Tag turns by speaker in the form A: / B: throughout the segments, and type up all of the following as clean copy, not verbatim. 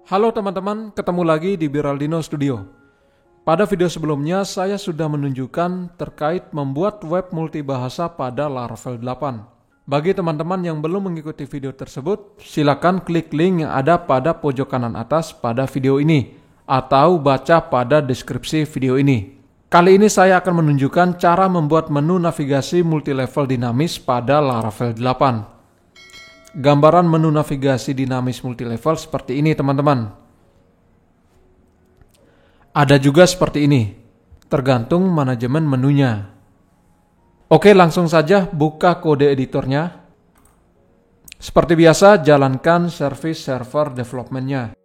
A: Halo teman-teman, ketemu lagi di Biraldino Studio. Pada video sebelumnya saya sudah menunjukkan terkait membuat web multibahasa pada Laravel 8. Bagi teman-teman yang belum mengikuti video tersebut, silakan klik link yang ada pada pojok kanan atas pada video ini atau baca pada deskripsi video ini. Kali ini saya akan menunjukkan cara membuat menu navigasi multilevel dinamis pada Laravel 8. Gambaran menu navigasi dinamis multilevel seperti ini teman-teman. Ada juga seperti ini, tergantung manajemen menunya. Oke, langsung saja buka kode editornya. Seperti biasa, jalankan service server development-nya.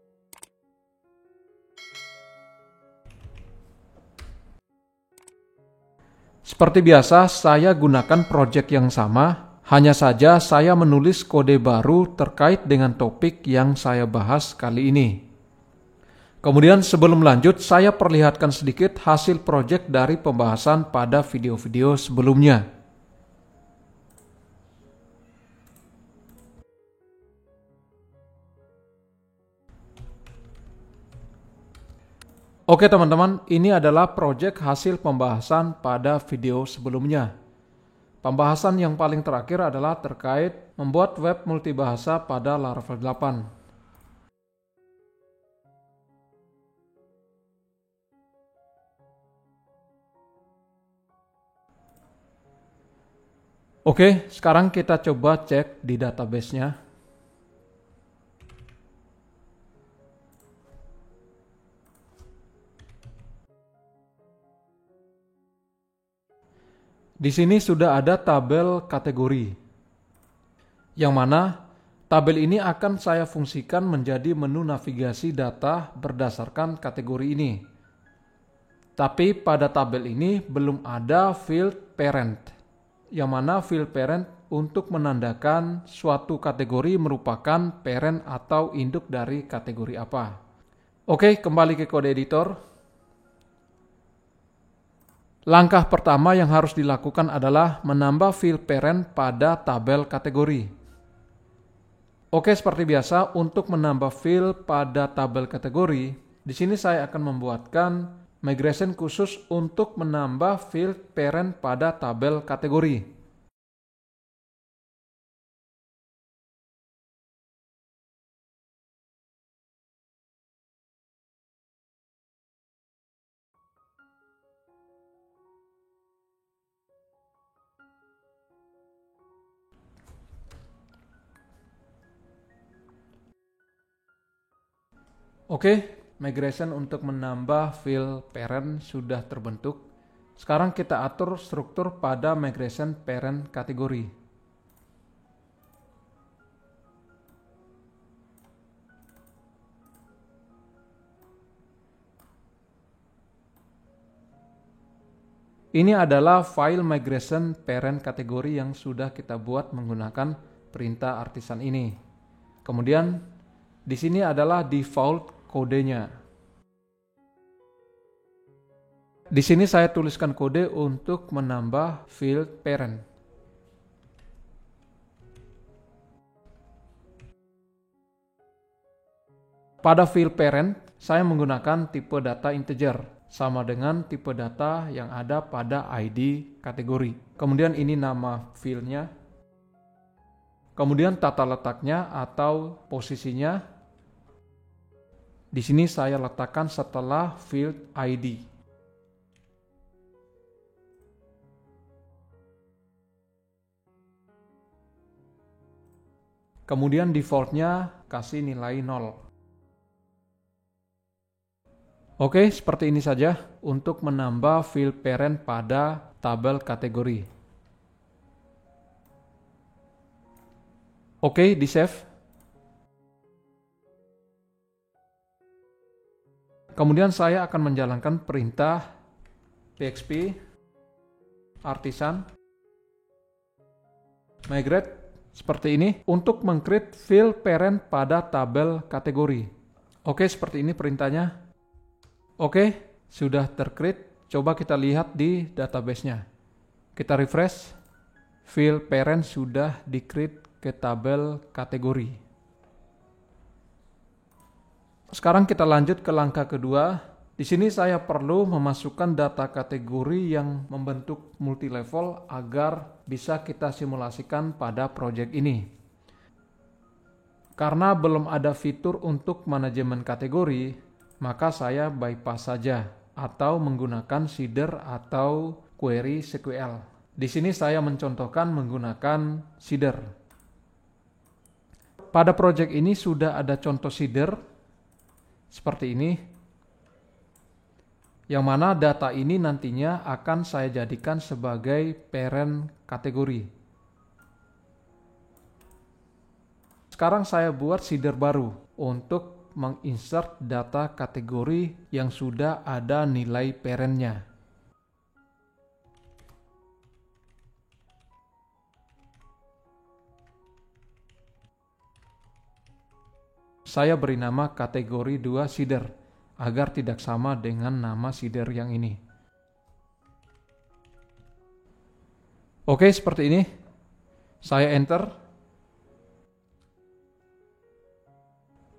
A: Seperti biasa, saya gunakan project yang sama. Hanya saja saya menulis kode baru terkait dengan topik yang saya bahas kali ini. Kemudian sebelum lanjut, saya perlihatkan sedikit hasil project dari pembahasan pada video-video sebelumnya. Oke teman-teman, ini adalah project hasil pembahasan pada video sebelumnya. Pembahasan yang paling terakhir adalah terkait membuat web multibahasa pada Laravel 8. Oke, sekarang kita coba cek di database-nya. Di sini sudah ada tabel kategori, yang mana tabel ini akan saya fungsikan menjadi menu navigasi data berdasarkan kategori ini. Tapi pada tabel ini belum ada field parent, yang mana field parent untuk menandakan suatu kategori merupakan parent atau induk dari kategori apa. Oke, kembali ke kode editor. Langkah pertama yang harus dilakukan adalah menambah field parent pada tabel kategori. Oke, seperti biasa, untuk menambah field pada tabel kategori, di sini saya akan membuatkan migration khusus untuk menambah field parent pada tabel kategori. Oke, migration untuk menambah field parent sudah terbentuk. Sekarang kita atur struktur pada migration parent kategori. Ini adalah file migration parent kategori yang sudah kita buat menggunakan perintah artisan ini. Kemudian di sini adalah default kodenya. Di sini saya tuliskan kode untuk menambah field parent. Pada field parent, saya menggunakan tipe data integer, sama dengan tipe data yang ada pada ID kategori. Kemudian ini nama fieldnya. Kemudian tata letaknya atau posisinya. Di sini saya letakkan setelah field ID. Kemudian defaultnya kasih nilai 0. Oke, seperti ini saja untuk menambah field parent pada tabel kategori. Oke, di save. Kemudian saya akan menjalankan perintah php artisan migrate seperti ini untuk meng-create field parent pada tabel kategori. Oke, seperti ini perintahnya. Oke, sudah ter-create. Coba kita lihat di database-nya. Kita refresh. Field parent sudah di-create ke tabel kategori. Sekarang kita lanjut ke langkah kedua. Di sini saya perlu memasukkan data kategori yang membentuk multilevel agar bisa kita simulasikan pada project ini. Karena belum ada fitur untuk manajemen kategori, maka saya bypass saja atau menggunakan seeder atau query SQL. Di sini saya mencontohkan menggunakan seeder. Pada project ini sudah ada contoh seeder seperti ini, yang mana data ini nantinya akan saya jadikan sebagai parent kategori. Sekarang saya buat seeder baru untuk menginsert data kategori yang sudah ada nilai parentnya. Saya beri nama kategori 2 seeder agar tidak sama dengan nama seeder yang ini. Oke, seperti ini. Saya enter.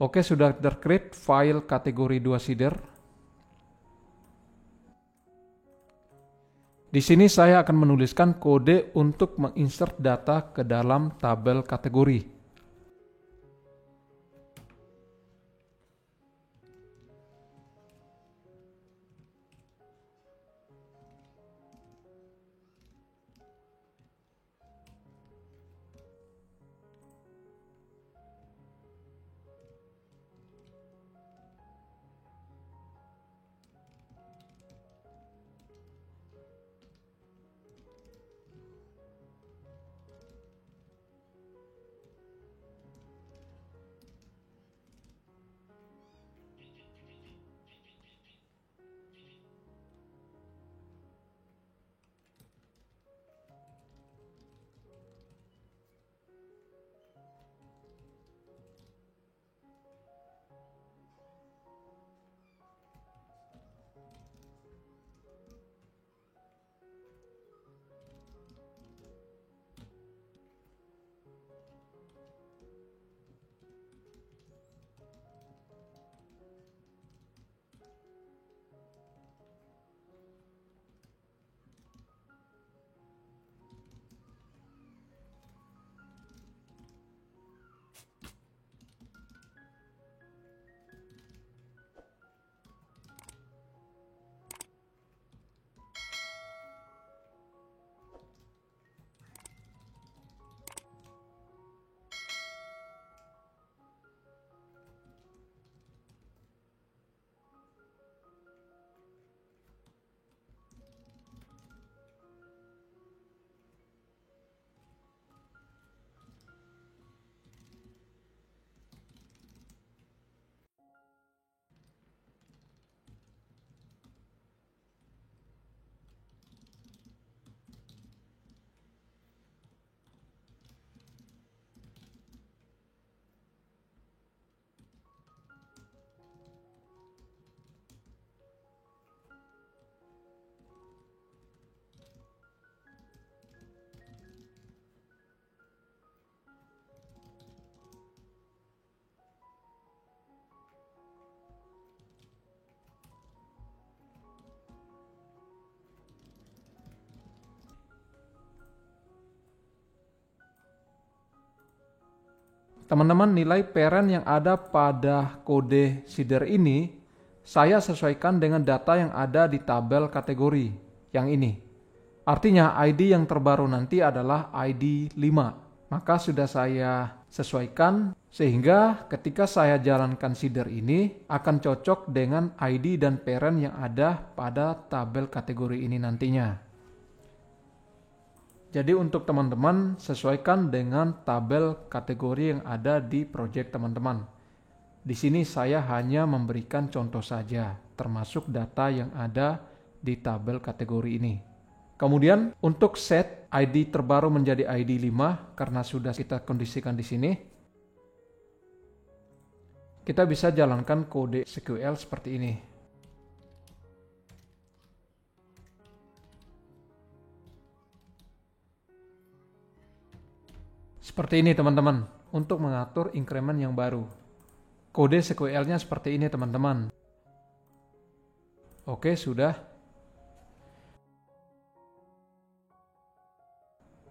A: Oke, sudah tercreate file kategori 2 seeder. Di sini saya akan menuliskan kode untuk menginsert data ke dalam tabel kategori. Teman-teman, nilai parent yang ada pada kode seeder ini saya sesuaikan dengan data yang ada di tabel kategori yang ini. Artinya ID yang terbaru nanti adalah ID 5. Maka sudah saya sesuaikan sehingga ketika saya jalankan seeder ini akan cocok dengan ID dan parent yang ada pada tabel kategori ini nantinya. Jadi untuk teman-teman sesuaikan dengan tabel kategori yang ada di project teman-teman. Di sini saya hanya memberikan contoh saja, termasuk data yang ada di tabel kategori ini. Kemudian untuk set ID terbaru menjadi ID 5 karena sudah kita kondisikan di sini. Kita bisa jalankan kode SQL seperti ini. Seperti ini teman-teman, untuk mengatur increment yang baru. Kode SQL-nya seperti ini teman-teman. Oke, sudah.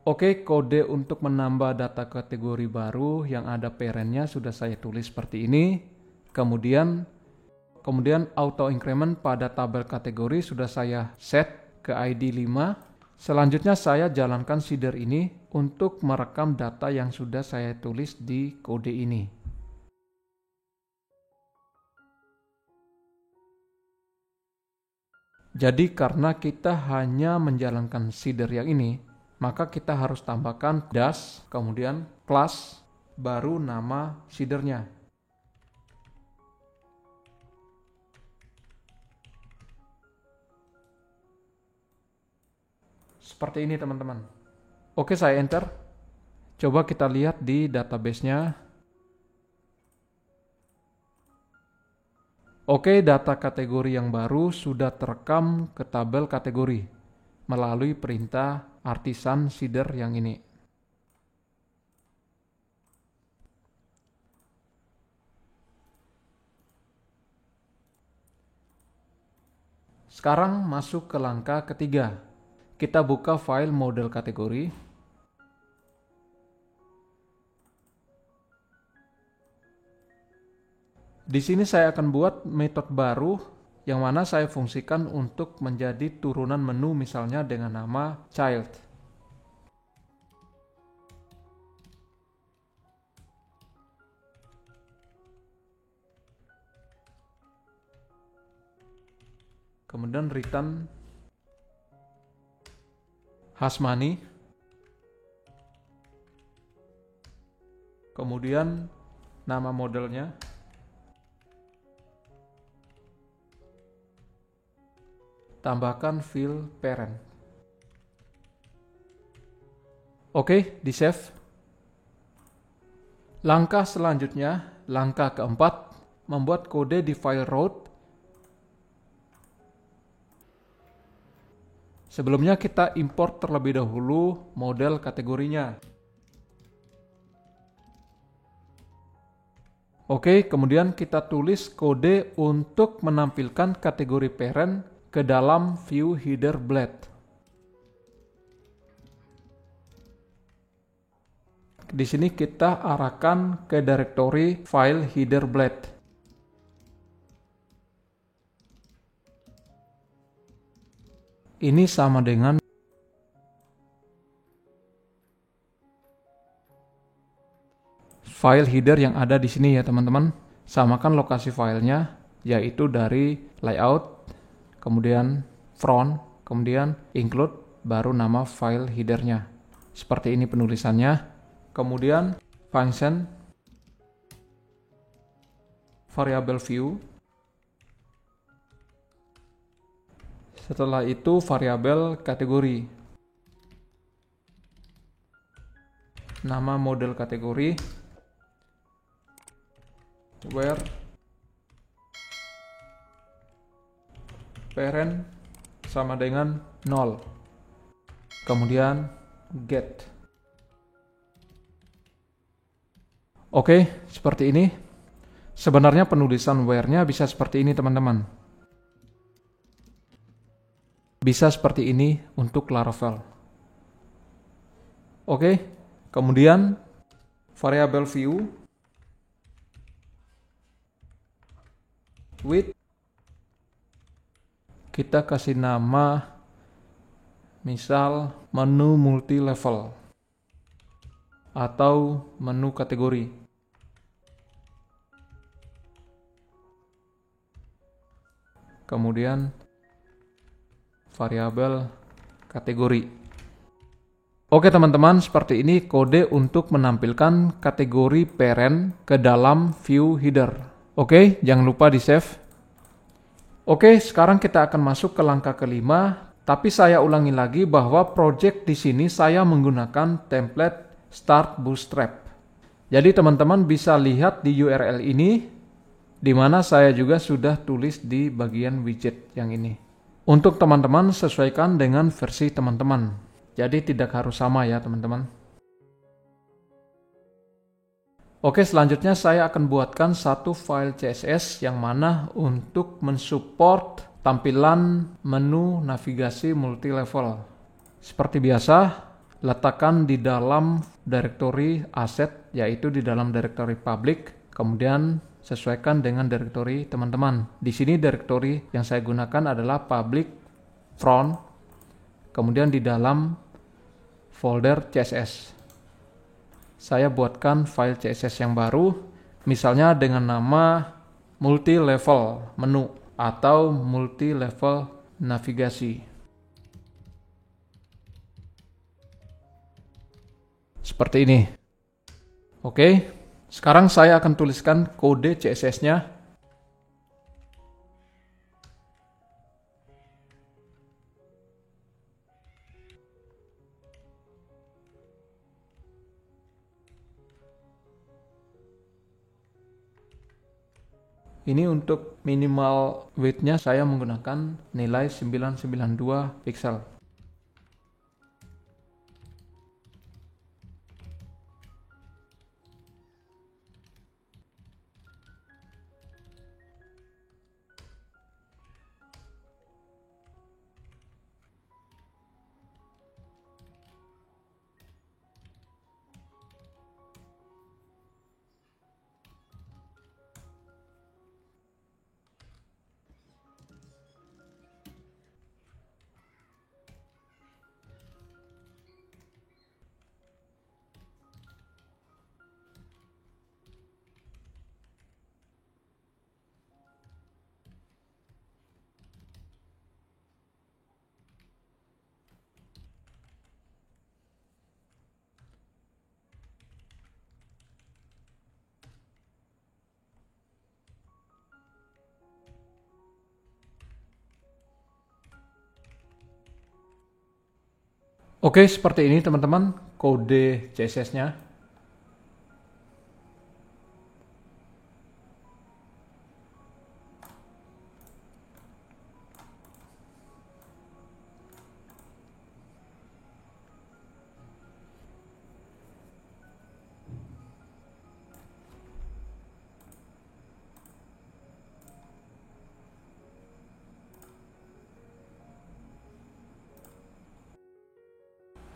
A: Oke, kode untuk menambah data kategori baru yang ada parent-nya sudah saya tulis seperti ini. Kemudian auto increment pada tabel kategori sudah saya set ke ID 5. Selanjutnya saya jalankan seeder ini untuk merekam data yang sudah saya tulis di kode ini. Jadi karena kita hanya menjalankan seeder yang ini, maka kita harus tambahkan dash, kemudian class, baru nama seedernya. Seperti ini teman-teman. Oke, saya enter. Coba kita lihat di database-nya. Oke, data kategori yang baru sudah terekam ke tabel kategori melalui perintah artisan seeder yang ini. Sekarang masuk ke langkah ketiga. Kita buka file model kategori. Di sini saya akan buat metode baru yang mana saya fungsikan untuk menjadi turunan menu misalnya dengan nama child. Kemudian return Hasmani. Kemudian nama modelnya. Tambahkan field parent. Oke, di save. Langkah selanjutnya, langkah keempat, membuat kode di file root. Sebelumnya kita import terlebih dahulu model kategorinya. Oke, kemudian kita tulis kode untuk menampilkan kategori parent ke dalam view header blade. Di sini kita arahkan ke directory file header blade. Ini sama dengan file header yang ada di sini ya teman-teman. Samakan lokasi filenya, yaitu dari layout, kemudian front, kemudian include, baru nama file headernya. Seperti ini penulisannya. Kemudian function, variable view. Setelah itu variabel kategori. Nama model kategori. Where parent sama dengan 0. Kemudian get. Oke, seperti ini. Sebenarnya penulisan where-nya bisa seperti ini teman-teman. Bisa seperti ini untuk Laravel. Oke, kemudian variabel view with, kita kasih nama misal menu multi level atau menu kategori. Kemudian variabel kategori. Oke teman-teman, seperti ini kode untuk menampilkan kategori parent ke dalam view header. Oke, jangan lupa di save. Oke, sekarang kita akan masuk ke langkah kelima, tapi saya ulangi lagi bahwa project di sini saya menggunakan template Start Bootstrap. Jadi teman-teman bisa lihat di URL ini, di mana saya juga sudah tulis di bagian widget yang ini. Untuk teman-teman sesuaikan dengan versi teman-teman. Jadi tidak harus sama ya teman-teman. Oke, selanjutnya saya akan buatkan satu file CSS yang mana untuk mensupport tampilan menu navigasi multi-level. Seperti biasa, letakkan di dalam directory asset, yaitu di dalam directory public, kemudian sesuaikan dengan directory teman-teman. Di sini directory yang saya gunakan adalah public front, kemudian di dalam folder CSS. Saya buatkan file CSS yang baru, misalnya dengan nama multi-level menu atau multi-level navigasi. Seperti ini. Oke, sekarang saya akan tuliskan kode CSS-nya. Ini untuk minimal width-nya saya menggunakan nilai 992 pixel. Oke, seperti ini teman-teman kode CSS-nya.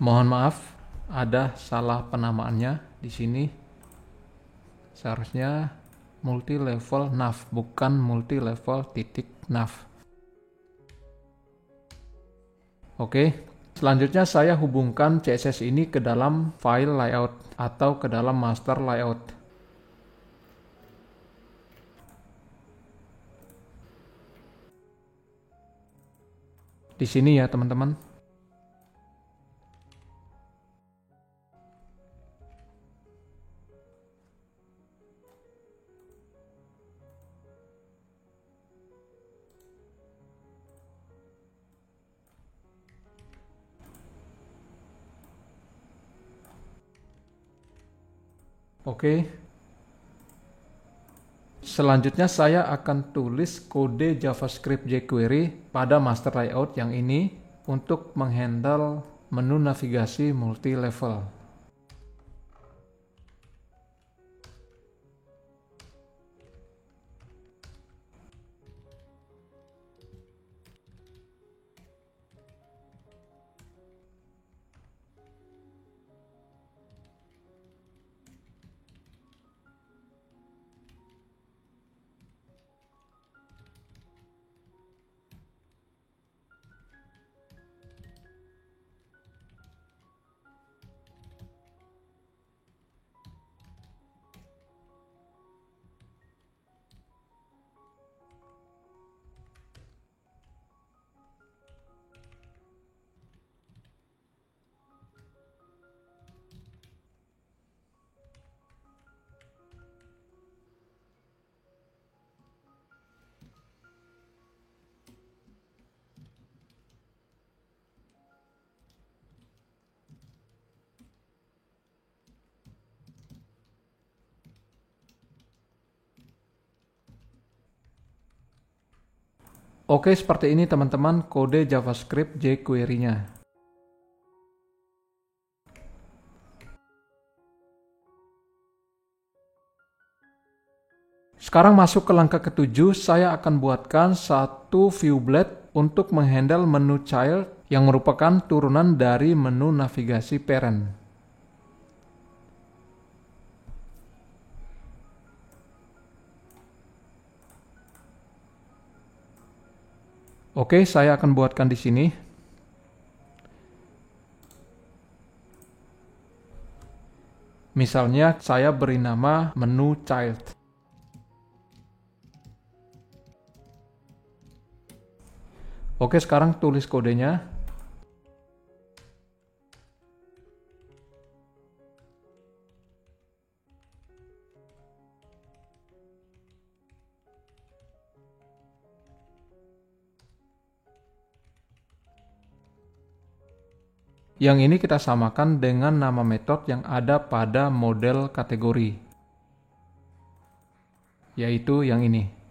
A: Mohon maaf, ada salah penamaannya di sini. Seharusnya multi-level nav, bukan multi-level titik nav. Oke, selanjutnya saya hubungkan CSS ini ke dalam file layout atau ke dalam master layout. Di sini ya teman-teman. Oke. Selanjutnya saya akan tulis kode JavaScript jQuery pada master layout yang ini untuk menghandle menu navigasi multi-level. Oke, seperti ini teman-teman kode JavaScript jQuery-nya. Sekarang masuk ke langkah ketujuh, saya akan buatkan satu view blade untuk menghandle menu child yang merupakan turunan dari menu navigasi parent. Oke, saya akan buatkan di sini. Misalnya saya beri nama menu child. Oke, sekarang tulis kodenya. Yang ini kita samakan dengan nama metode yang ada pada model kategori, yaitu yang ini.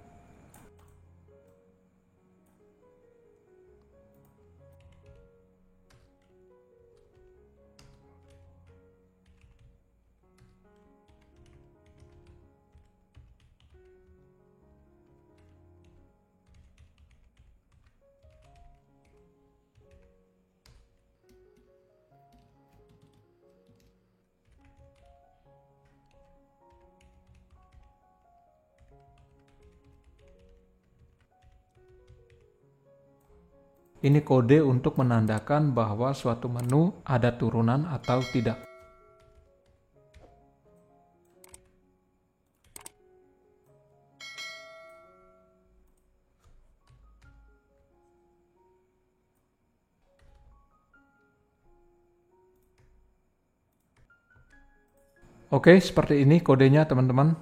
A: Ini kode untuk menandakan bahwa suatu menu ada turunan atau tidak. Oke, seperti ini kodenya teman-teman.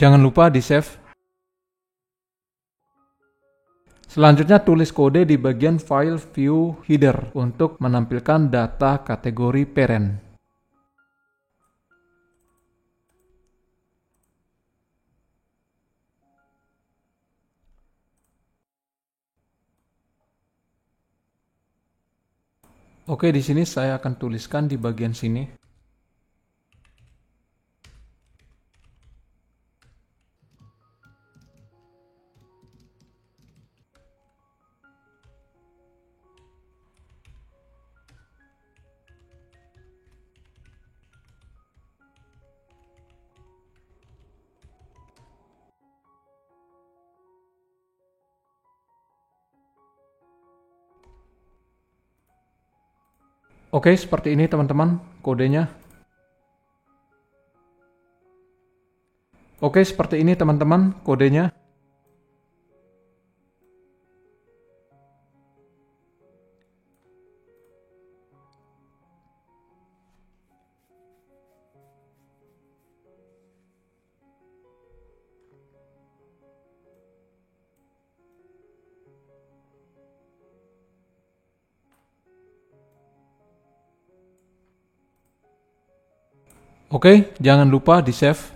A: Jangan lupa di-save. Selanjutnya tulis kode di bagian file view header untuk menampilkan data kategori parent. Oke, di sini saya akan tuliskan di bagian sini. Oke, seperti ini teman-teman kodenya. Oke, seperti ini teman-teman kodenya. Oke, jangan lupa di-save.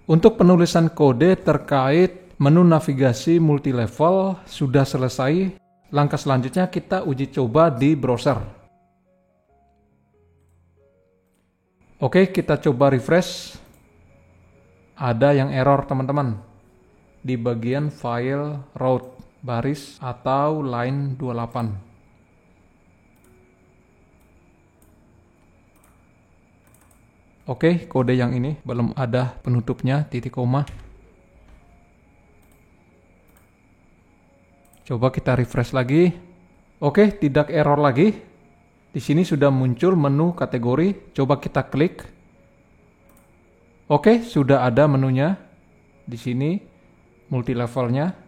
A: Untuk penulisan kode terkait menu navigasi multilevel sudah selesai. Langkah selanjutnya kita uji coba di browser. Oke, kita coba refresh. Ada yang error teman-teman. Di bagian file route baris atau line 28. Oke, kode yang ini belum ada penutupnya, titik koma. Coba kita refresh lagi. Oke, tidak error lagi. Di sini sudah muncul menu kategori. Coba kita klik. Oke, sudah ada menunya. Di sini multi levelnya.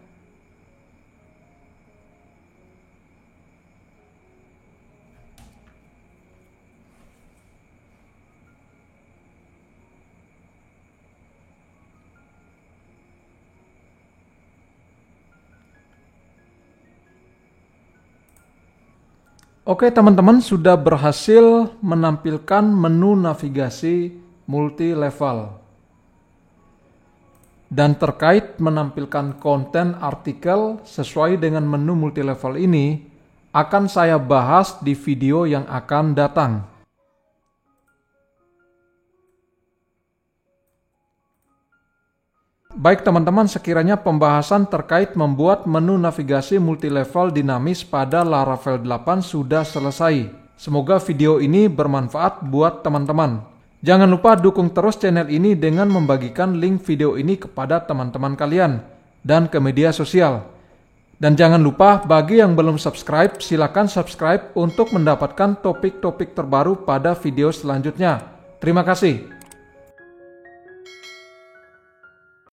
A: Oke teman-teman, sudah berhasil menampilkan menu navigasi multi level. Dan terkait menampilkan konten artikel sesuai dengan menu multilevel ini, akan saya bahas di video yang akan datang. Baik teman-teman, sekiranya pembahasan terkait membuat menu navigasi multilevel dinamis pada Laravel 8 sudah selesai. Semoga video ini bermanfaat buat teman-teman. Jangan lupa dukung terus channel ini dengan membagikan link video ini kepada teman-teman kalian dan ke media sosial. Dan jangan lupa bagi yang belum subscribe, silakan subscribe untuk mendapatkan topik-topik terbaru pada video selanjutnya. Terima kasih.